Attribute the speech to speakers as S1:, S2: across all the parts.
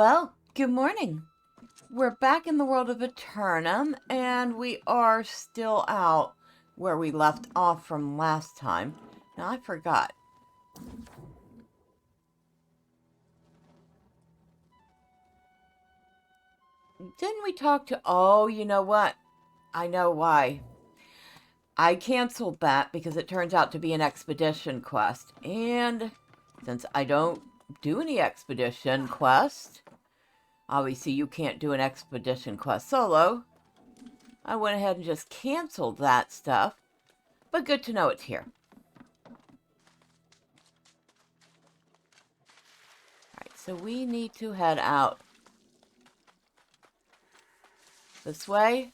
S1: Well, good morning. We're back in the world of Eternum, and we are still out where we left off from last time. Now, I forgot. Didn't we talk to... Oh, you know what? I know why. I canceled that because it turns out to be an expedition quest. And since I don't do any expedition quests, obviously you can't do an expedition quest solo, I went ahead and just canceled that stuff. But good to know it's here. Alright, so we need to head out this way.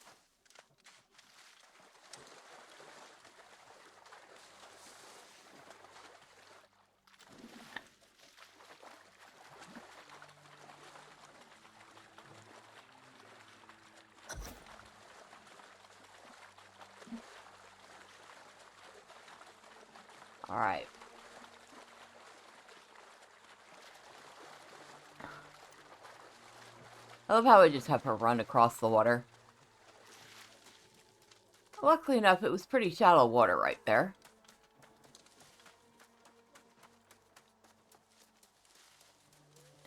S1: Alright. I love how I just have her run across the water. Luckily enough, it was pretty shallow water right there.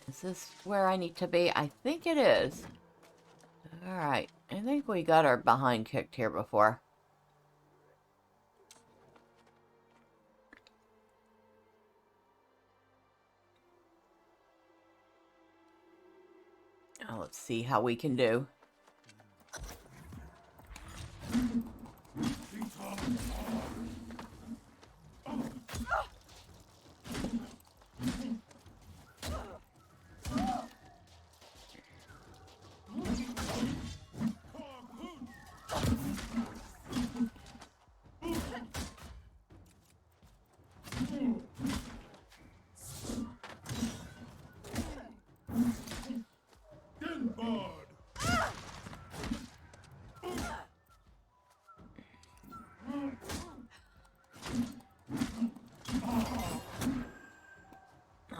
S1: Is this where I need to be? I think it is. Alright. I think we got our behind kicked here before. Now let's see how we can do.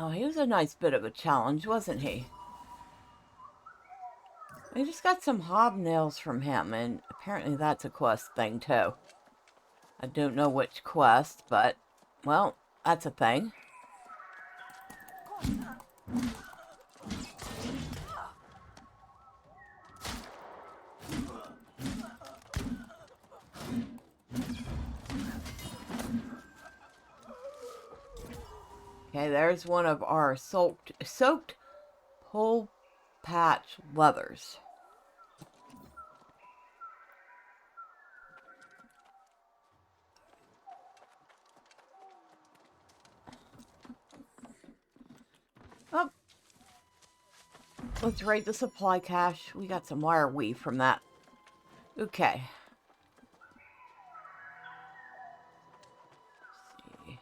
S1: Oh, he was a nice bit of a challenge, wasn't he? I just got some hobnails from him, and apparently that's a quest thing, too. I don't know which quest, but, well, that's a thing. Okay, there's one of our soaked pull patch leathers. Oh, let's raid the supply cache. We got some wire weave from that. Okay. Let's see.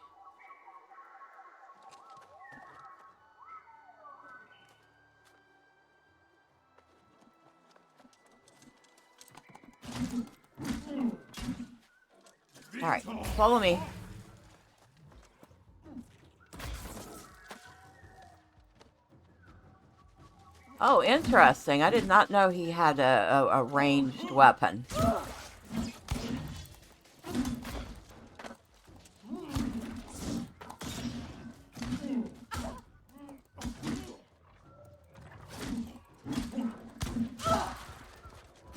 S1: All right, follow me. Oh, interesting. I did not know he had a ranged weapon.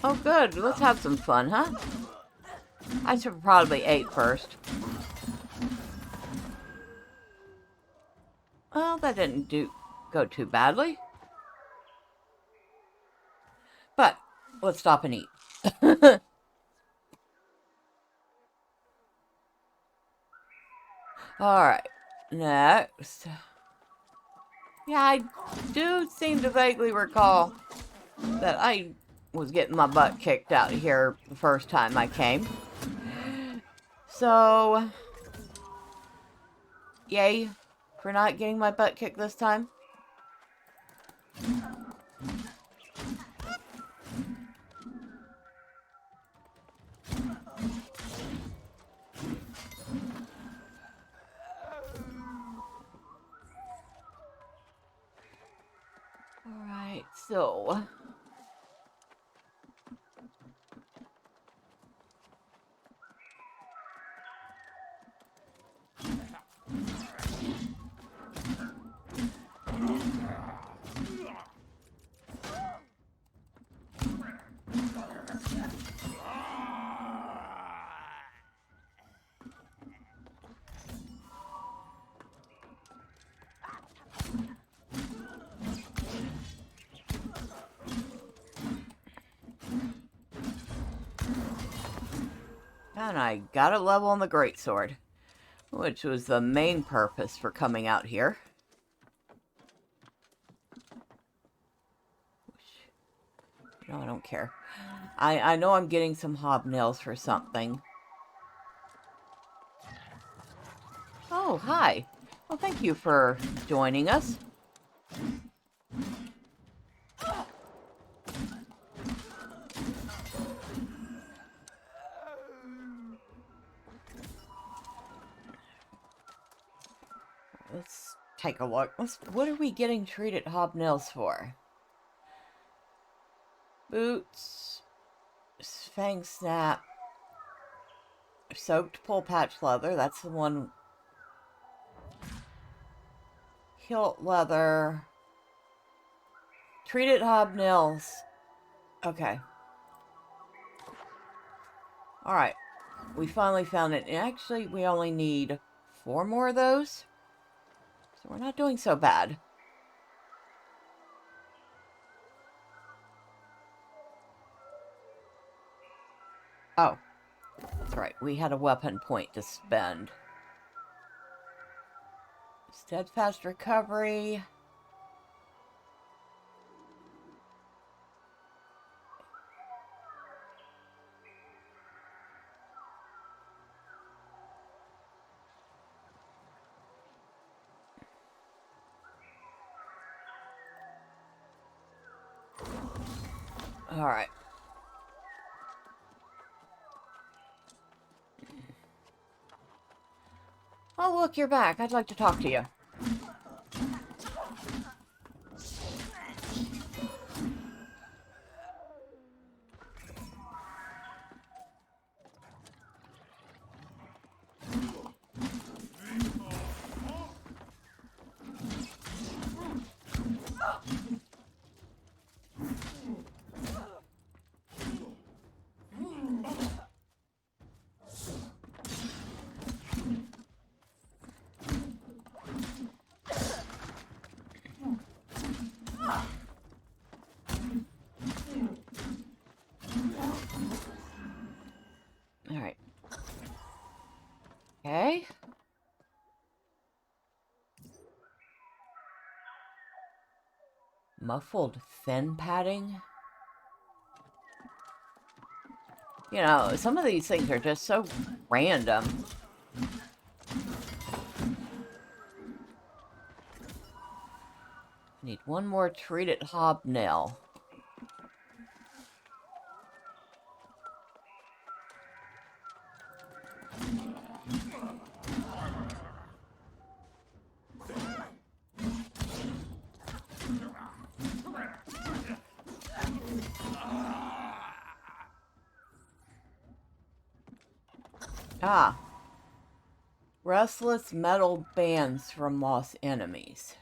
S1: Oh, good. Let's have some fun, huh? I should probably ate first. Well, that didn't go too badly. But let's stop and eat. Alright, next. Yeah, I do seem to vaguely recall that I was getting my butt kicked out of here the first time I came. So, yay for not getting my butt kicked this time. So... And I got a level on the greatsword, which was the main purpose for coming out here. No, I don't care. I know I'm getting some hobnails for something. Oh, hi. Well, thank you for joining us. Let's take a look. What are we getting treated hobnails for? Boots, fang snap, soaked pull patch leather. That's the one. Hilt leather. Treated hobnails. Okay. Alright. We finally found it. And actually, we only need 4 more of those. So we're not doing so bad. Oh. That's right. We had a weapon point to spend. Steadfast recovery. Alright. Oh, look, you're back. I'd like to talk to you. Alright. Okay. Muffled fin padding. You know, some of these things are just so random. Need 1 more treated hobnail. Ah. Restless metal bands from lost enemies.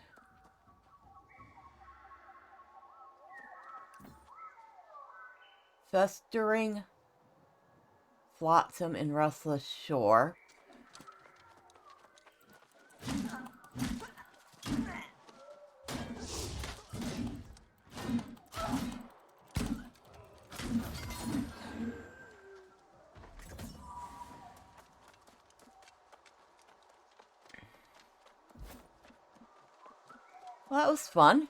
S1: Festering flotsam and restless shore. Well, that was fun.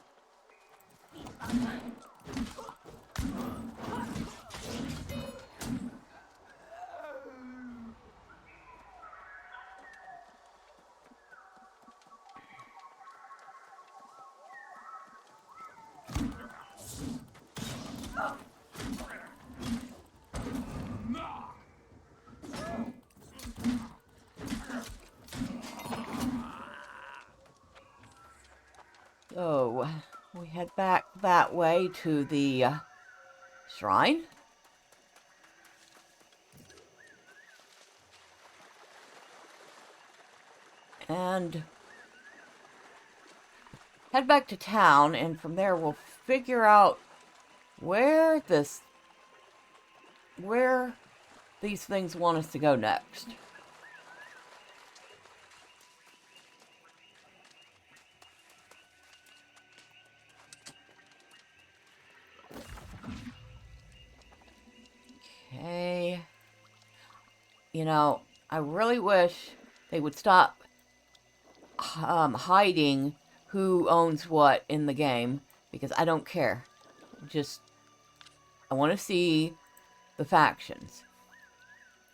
S1: So, we head back that way to the shrine. And head back to town, and from there we'll figure out where these things want us to go next. Okay. You know, I really wish they would stop hiding who owns what in the game, because I don't care. Just, I want to see the factions.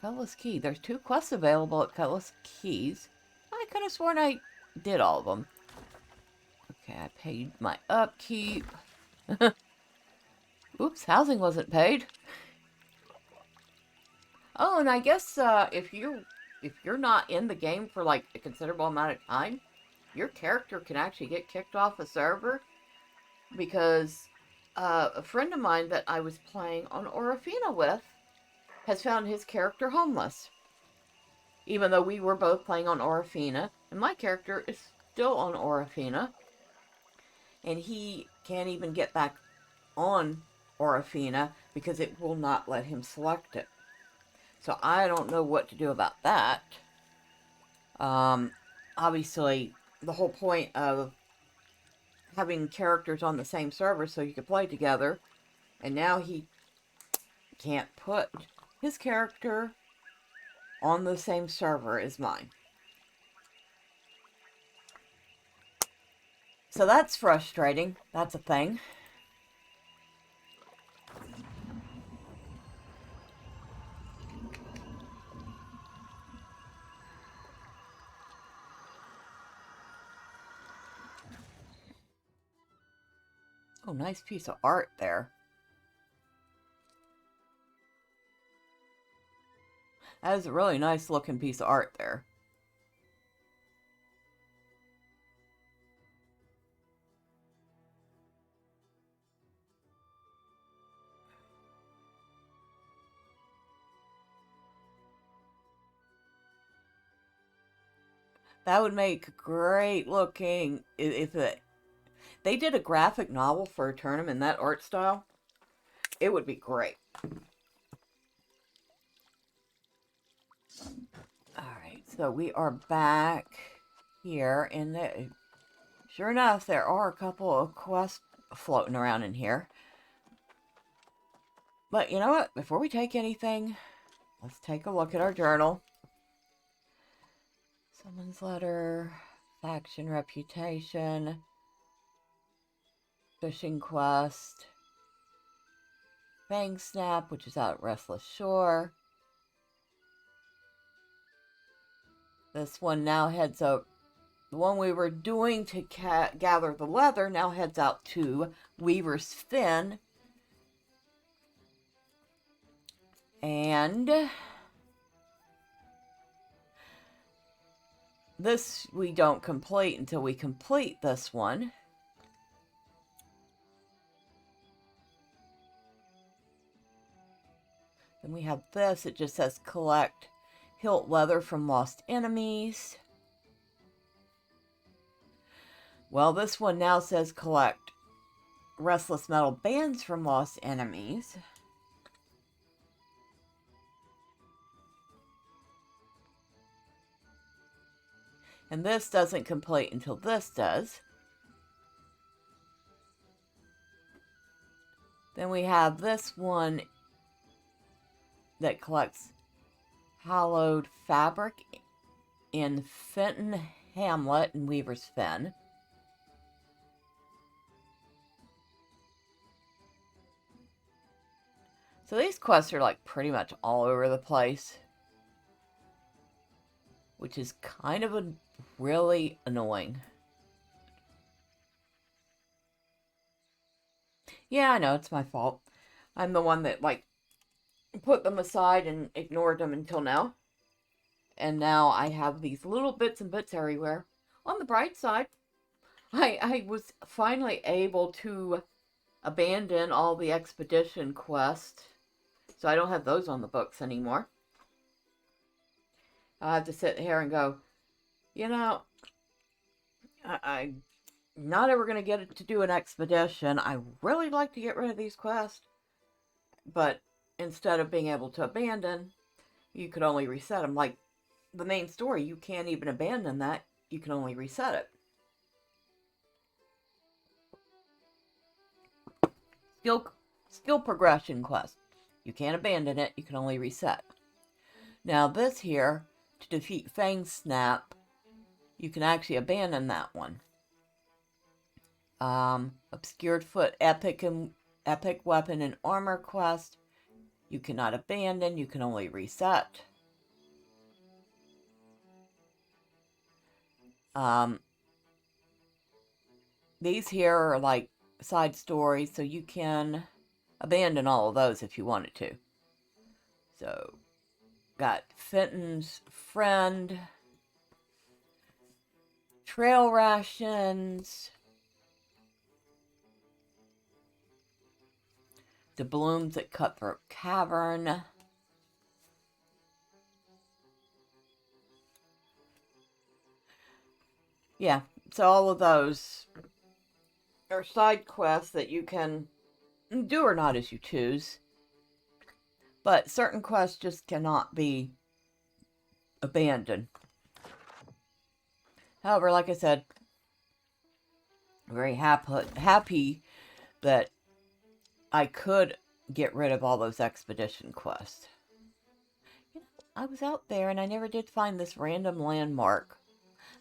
S1: Cutlass Key. There's 2 quests available at Cutlass Keys. I could have sworn I did all of them. Okay, I paid my upkeep. Oops, housing wasn't paid. Oh, and I guess if you're not in the game for like a considerable amount of time, your character can actually get kicked off a server, because a friend of mine that I was playing on Orofina with has found his character homeless. Even though we were both playing on Orofina, and my character is still on Orofina, and he can't even get back on Orofina because it will not let him select it. So I don't know what to do about that. Obviously, the whole point of having characters on the same server so you could play together, and now he can't put his character on the same server as mine. So that's frustrating. That's a thing. Oh, nice piece of art there. That is a really nice looking piece of art there. That would make great looking if they did a graphic novel for a tournament in that art style. It would be great. Alright, so we are back here, and sure enough, there are a couple of quests floating around in here. But you know what? Before we take anything, let's take a look at our journal. Someone's letter, faction reputation, fishing quest, Fang Snap, which is out at Restless Shore. This one now heads out. The one we were doing to gather the leather now heads out to Weaver's Fin. And this we don't complete until we complete this one. Then we have this. It just says collect hilt leather from lost enemies. Well, this one now says collect restless metal bands from lost enemies. And this doesn't complete until this does. Then we have this one that collects hallowed fabric in Fenton Hamlet and Weaver's Fen. So these quests are like pretty much all over the place, which is kind of really annoying. Yeah, I know, it's my fault. I'm the one that, like, put them aside and ignored them until now. And now I have these little bits and bits everywhere. On the bright side, I was finally able to abandon all the expedition quests. So I don't have those on the books anymore. I'll have to sit here and go, you know, I'm not ever going to get to do an expedition. I really like to get rid of these quests. But instead of being able to abandon, you could only reset them. Like the main story, you can't even abandon that. You can only reset it. Skill progression quest. You can't abandon it. You can only reset. Now this here, to defeat Fang Snap, you can actually abandon that one. Obscured Foot Epic Weapon and Armor quest. You cannot abandon. You can only reset. These here are like side stories, so you can abandon all of those if you wanted to. So, got Fenton's Friend, Trail Rations, The Blooms at Cutthroat Cavern, yeah, so all of those are side quests that you can do or not as you choose. But certain quests just cannot be abandoned. However, like I said, I'm very happy that I could get rid of all those expedition quests. You know, I was out there and I never did find this random landmark.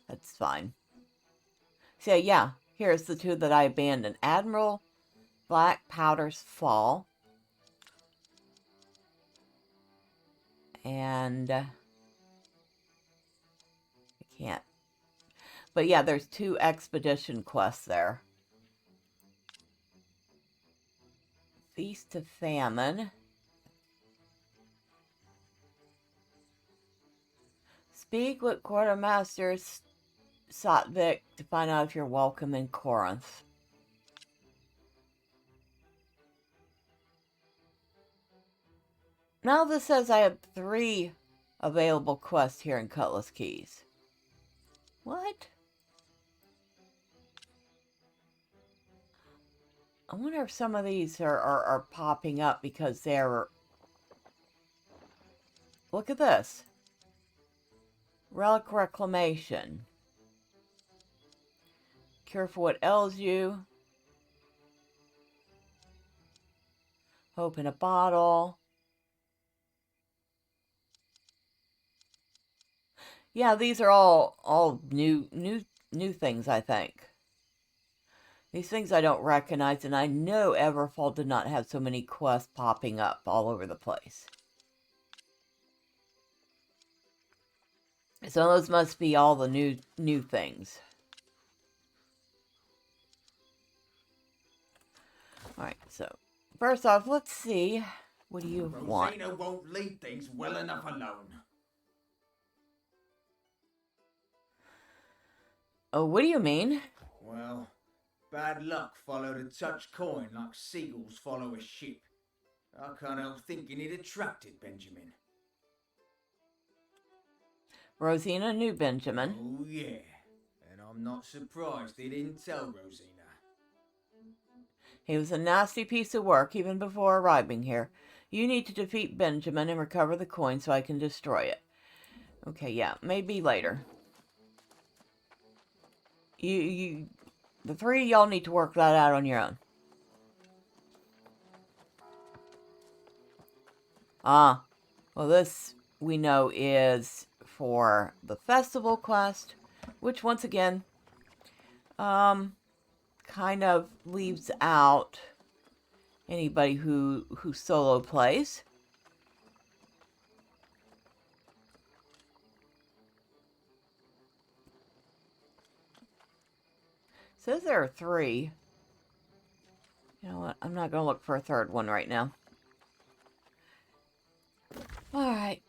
S1: That's fine. So yeah, here's the two that I abandoned. Admiral Black Powder's Fall. And I can't. But yeah, there's 2 expedition quests there. Feast of Famine. Speak with Quartermaster Sotvik to find out if you're welcome in Corinth. Now this says I have 3 available quests here in Cutlass Keys. What? I wonder if some of these are popping up because they're... Look at this. Relic Reclamation. Cure for what ails you. Hope in a Bottle. Yeah, these are all new things, I think. These things I don't recognize, and I know Everfall did not have so many quests popping up all over the place. So those must be all the new things. Alright, so first off, let's see. What do you want?
S2: Rosina won't leave things well enough alone.
S1: Oh, what do you mean?
S2: Well, bad luck followed a touch coin like seagulls follow a ship. I can't help thinking it attracted Benjamin.
S1: Rosina knew Benjamin.
S2: Oh yeah, and I'm not surprised they didn't tell Rosina.
S1: He was a nasty piece of work even before arriving here. You need to defeat Benjamin and recover the coin so I can destroy it. Okay, yeah, maybe later. The 3 of y'all need to work that out on your own. Ah, well this we know is for the festival quest, which once again, kind of leaves out anybody who solo plays. Says there are 3. You know what? I'm not going to look for a 3rd one right now. Alright.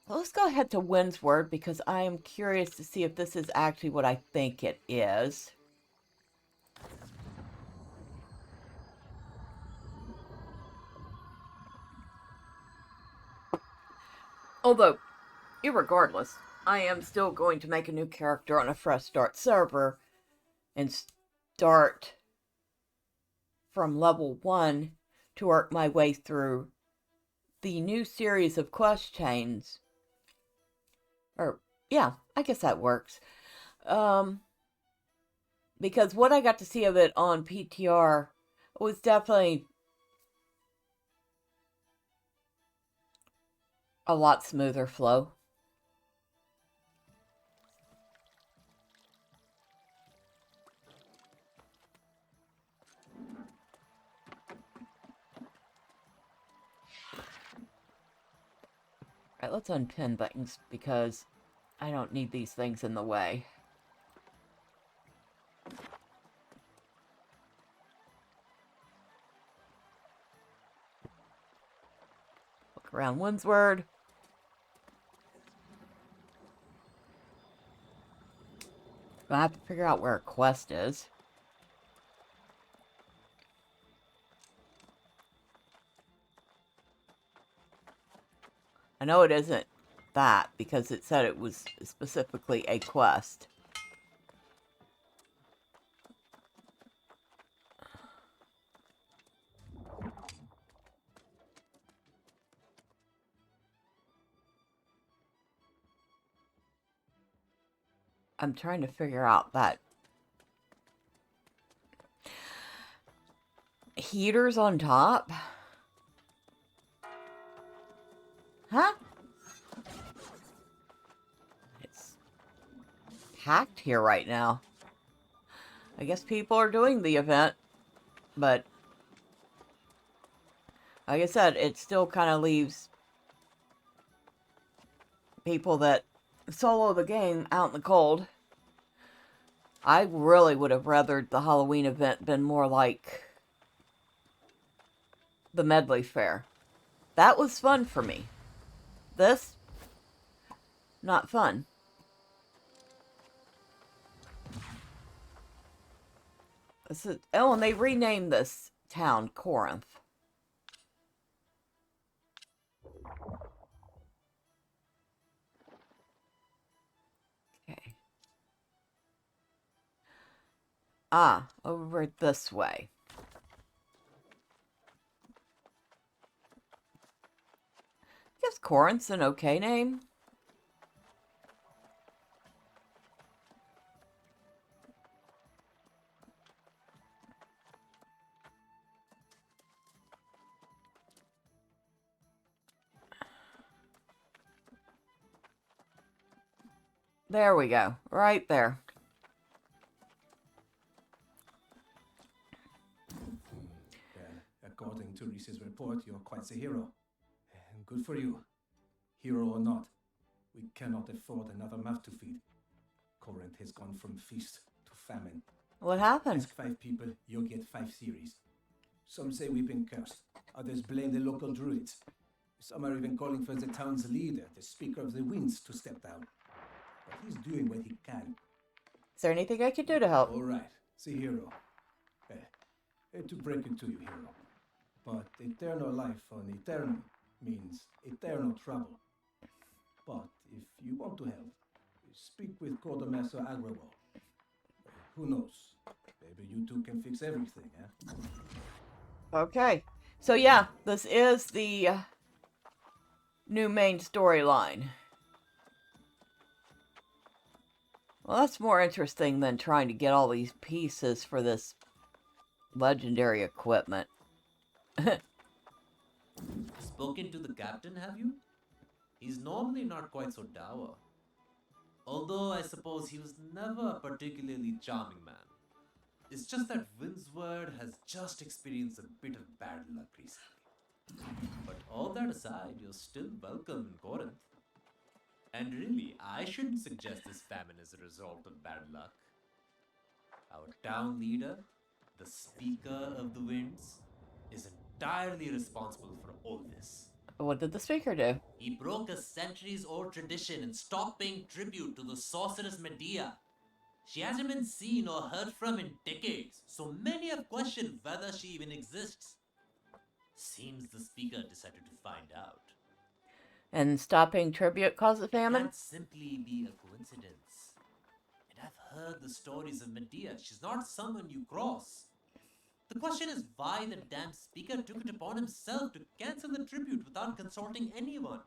S1: Let's go ahead to Windsward because I am curious to see if this is actually what I think it is. Although, irregardless, I am still going to make a new character on a fresh start server and start from level 1 to work my way through the new series of quest chains. Or, yeah, I guess that works. Because what I got to see of it on PTR was definitely a lot smoother flow. Alright, let's unpin things because I don't need these things in the way. Look around Windsward. I have to figure out where a quest is. I know it isn't that because it said it was specifically a quest. I'm trying to figure out that heaters on top. Huh? It's packed here right now. I guess people are doing the event, but like I said, it still kind of leaves people that solo the game out in the cold. I really would have rathered the Halloween event been more like the medley fair. That was fun for me. This, not fun. This is, oh, and they renamed this town Corinth. Okay. Ah, over this way. I guess Corinth's an okay name. There we go. Right there.
S3: According to Reese's report, you're quite the hero. Good for you. Hero or not, we cannot afford another mouth to feed. Corinth has gone from feast to famine.
S1: What happened?
S3: Ask 5 people, you'll get 5 theories. Some say we've been cursed. Others blame the local druids. Some are even calling for the town's leader, the Speaker of the Winds, to step down. But he's doing what he can.
S1: Is there anything I could do to help?
S3: All right, the hero. Hate to break it to you, hero. But eternal life on eternal means eternal trouble. But if you want to help, speak with Quartermaster Agrawal. Who knows? Maybe you two can fix everything, eh?
S1: Okay. So yeah, this is the new main storyline. Well, that's more interesting than trying to get all these pieces for this legendary equipment.
S4: Spoken to the captain, have you? He's normally not quite so dour. Although I suppose he was never a particularly charming man. It's just that Windsward has just experienced a bit of bad luck recently. But all that aside, you're still welcome in Corinth. And really, I shouldn't suggest this famine is a result of bad luck. Our town leader, the Speaker of the Winds, is entirely responsible for all this.
S1: What did the speaker do?
S4: He broke a centuries-old tradition and stopped paying tribute to the sorceress Medea. She hasn't been seen or heard from in decades, so many have questioned whether she even exists. Seems the speaker decided to find out.
S1: And stopping tribute causes famine?
S4: Can't simply be a coincidence. And I've heard the stories of Medea. She's not someone you cross. The question is why the damn speaker took it upon himself to cancel the tribute without consulting anyone.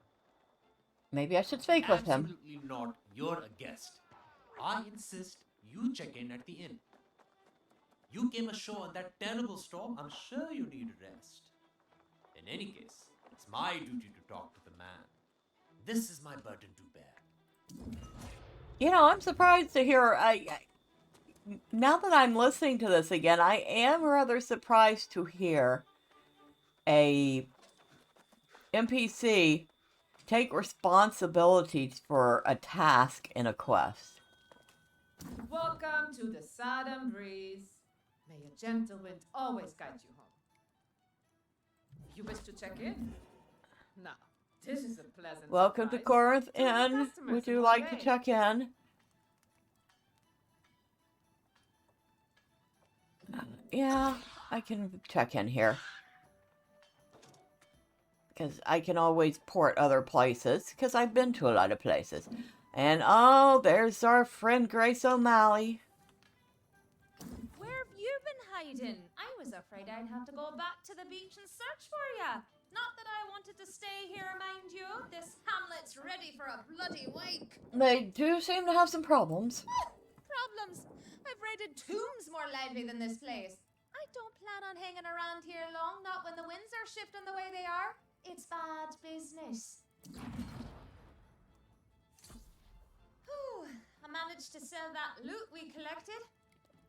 S1: Maybe I should speak with him.
S4: Absolutely not. You're a guest. I insist you check in at the inn. You came ashore on that terrible storm. I'm sure you need a rest. In any case, it's my duty to talk to the man. This is my burden to bear.
S1: You know, I'm surprised to hear. Now that I'm listening to this again, I am rather surprised to hear a NPC take responsibilities for a task in a quest.
S5: Welcome to the Sodom Breeze. May a gentle wind always guide you home. You wish to check in? No, this is a pleasant
S1: Welcome to
S5: surprise.
S1: Corinth
S5: To the
S1: Inn.
S5: customers
S1: Would
S5: in
S1: you
S5: one
S1: like to
S5: way.
S1: check in? Yeah, I can check in here. Because I can always port other places, because I've been to a lot of places. And oh, there's our friend Grace O'Malley.
S6: Where have you been hiding? I was afraid I'd have to go back to the beach and search for you. Not that I wanted to stay here, mind you. This hamlet's ready for a bloody wake.
S1: They do seem to have some problems.
S6: Problems. I've raided tombs more lively than this place. I don't plan on hanging around here long, not when the winds are shifting the way they are. It's bad business. Whew, I managed to sell that loot we collected.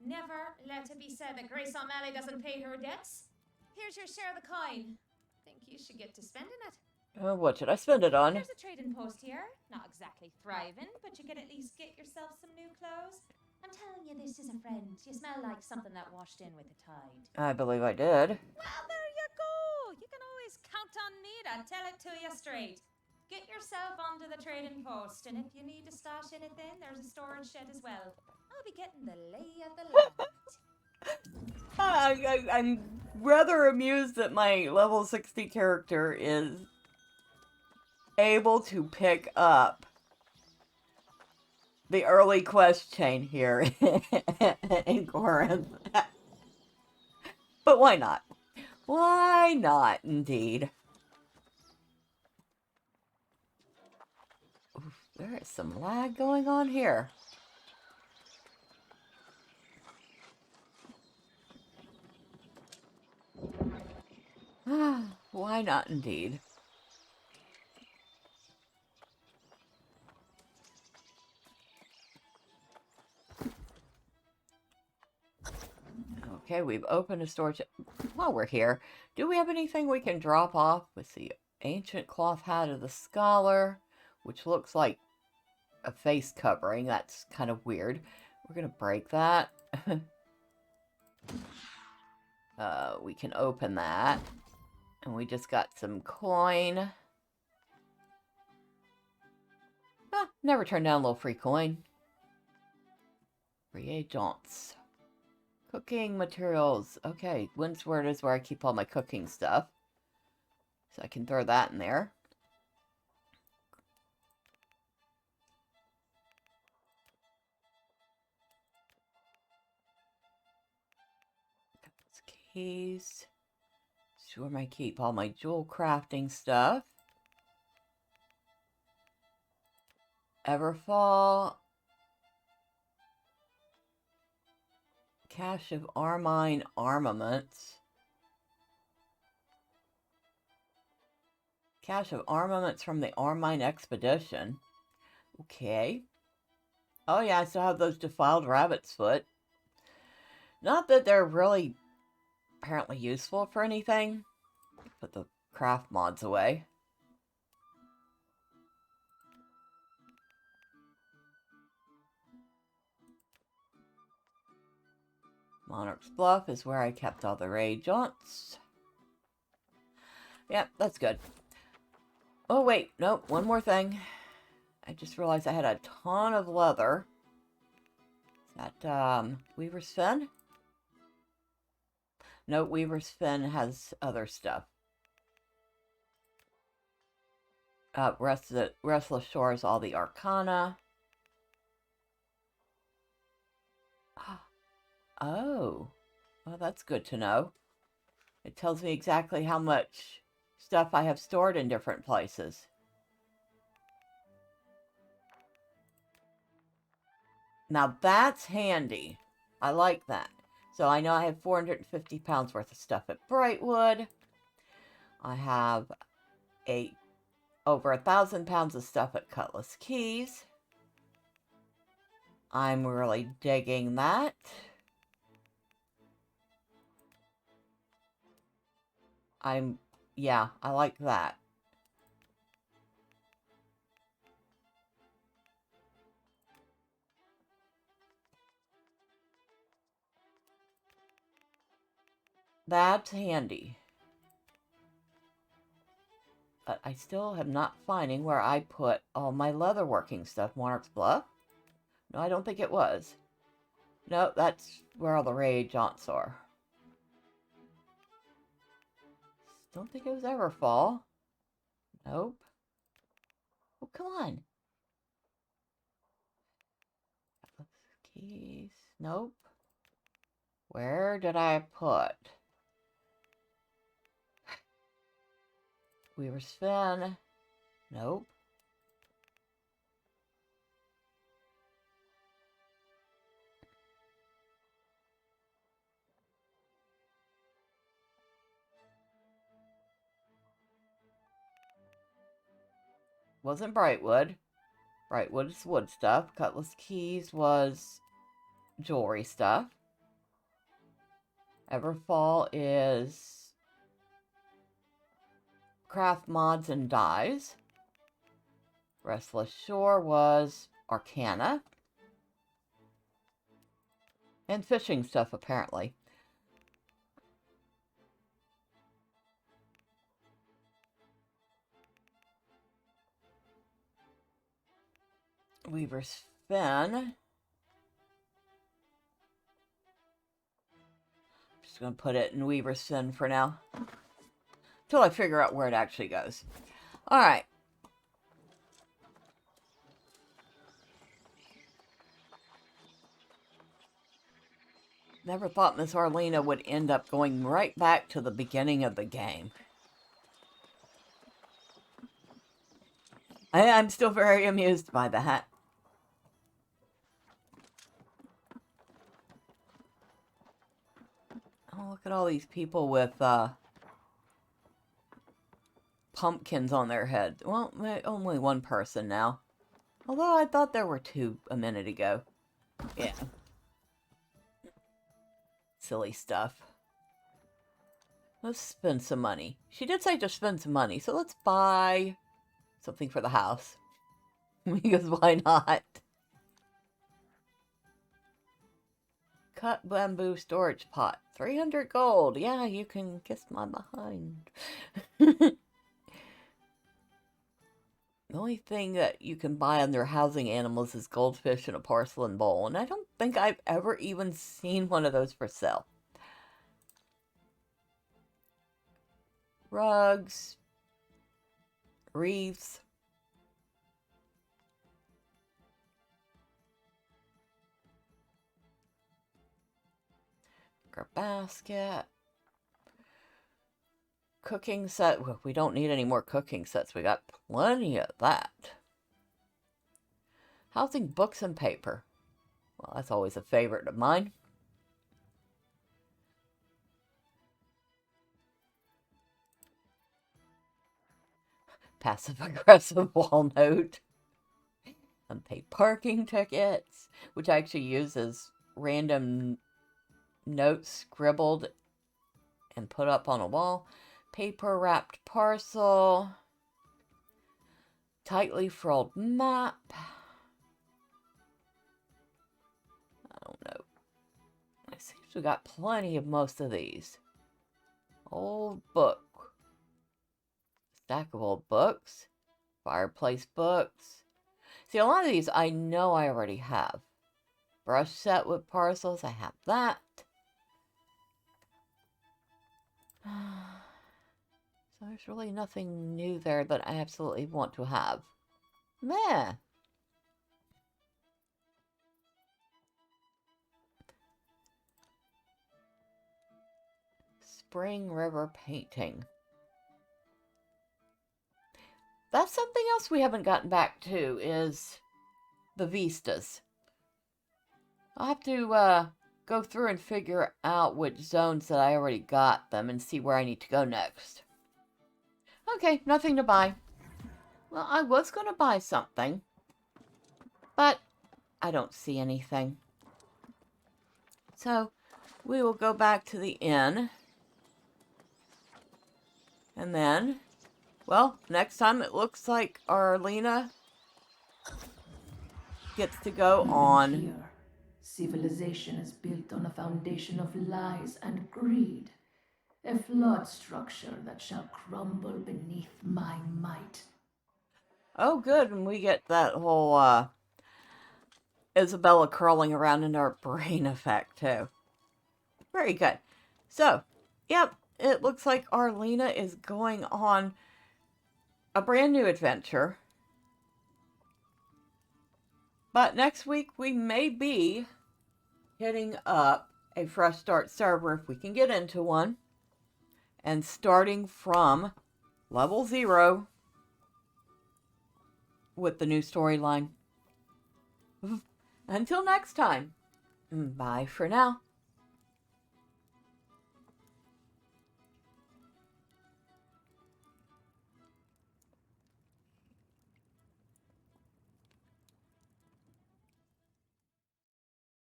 S6: Never let it be said that Grace O'Malley doesn't pay her debts. Here's your share of the coin. Think you should get to spending it.
S1: What should I spend it on?
S6: There's a trading post here. Not exactly thriving, but you could at least get yourself some new clothes. I'm telling you, this is a friend. You smell like something that washed in with the tide.
S1: I believe I did.
S6: Well, there you go. You can always count on me to tell it to you straight. Get yourself onto the trading post, and if you need to stash anything, there's a storage shed as well. I'll be getting the lay of the land.
S1: I'm rather amused that my level 60 character is able to pick up the early quest chain here in Corinth. But why not? Why not, indeed? Oof, there is some lag going on here. Why not, indeed? Okay, we've opened a storage. While we're here, do we have anything we can drop off with the ancient cloth hat of the scholar, which looks like a face covering? That's kind of weird. We're gonna break that. We can open that. And we just got some coin. Never turn down a little free coin. Reagents. Cooking materials. Okay, Windsward is where I keep all my cooking stuff. So I can throw that in there. Keys. Sure, I keep all my jewel crafting stuff. Everfall. Cache of Armine armaments. Cache of armaments from the Armine expedition. Okay. Oh yeah, I still have those defiled rabbit's foot. Not that they're really apparently useful for anything. Put the craft mods away. Monarch's Bluff is where I kept all the reagents. Yep, that's good. Oh wait, nope, one more thing. I just realized I had a ton of leather. Is that Weaver's Fin? No, Weaver's Fin has other stuff. Restless Shores, all the Arcana. Oh, well, that's good to know. It tells me exactly how much stuff I have stored in different places. Now that's handy. I like that. So I know I have 450 pounds worth of stuff at Brightwood. I have over 1,000 pounds of stuff at Cutlass Keys. I'm really digging that. Yeah, I like that. That's handy. But I still am not finding where I put all my leatherworking stuff. Monarch's Bluff? No, I don't think it was. No, that's where all the rage aunts are. Don't think it was Everfall. Nope. Oh, come on. Keys. Nope. Where did I put? Weaver's Fen. Nope. Wasn't Brightwood. Brightwood is wood stuff. Cutlass Keys was jewelry stuff. Everfall is craft mods and dyes. Restless Shore was Arcana. And fishing stuff, apparently. Weaver's Fen. Just going to put it in Weaver's Fen for now. Until I figure out where it actually goes. Alright. Never thought Miss Arlena would end up going right back to the beginning of the game. I'm still very amused by that. Oh, look at all these people with pumpkins on their heads. Well, only one person now. Although I thought there were two a minute ago. Yeah. Silly stuff. Let's spend some money. She did say to spend some money, so let's buy something for the house. Because why not? Cut bamboo storage pot. 300 gold. Yeah, you can kiss my behind. The only thing that you can buy under housing animals is goldfish in a porcelain bowl. And I don't think I've ever even seen one of those for sale. Rugs. Wreaths. Our basket. Cooking set. Well, we don't need any more cooking sets. We got plenty of that. Housing books and paper. Well, that's always a favorite of mine. Passive-aggressive wall note. Unpaid parking tickets, which I actually use as random notes scribbled and put up on a wall. Paper wrapped parcel. Tightly furled map. I don't know. It seems we got plenty of most of these. Old book. Stack of old books. Fireplace books. See, a lot of these I know I already have. Brush set with parcels. I have that. So there's really nothing new there that I absolutely want to have. Meh. Spring River painting. That's something else we haven't gotten back to, is the vistas. I'll have to go through and figure out which zones that I already got them and see where I need to go next. Okay, nothing to buy. Well, I was going to buy something, but I don't see anything. So we will go back to the inn. And then, well, next time it looks like Arlena gets to go on.
S7: Here, civilization is built on a foundation of lies and greed. A flawed structure that shall crumble beneath my might.
S1: Oh, good. And we get that whole Isabella curling around in our brain effect, too. Very good. So, yep, it looks like Arlena is going on a brand new adventure. But next week we may be hitting up a fresh start server if we can get into one. And starting from level 0 with the new storyline. Until next time, bye for now.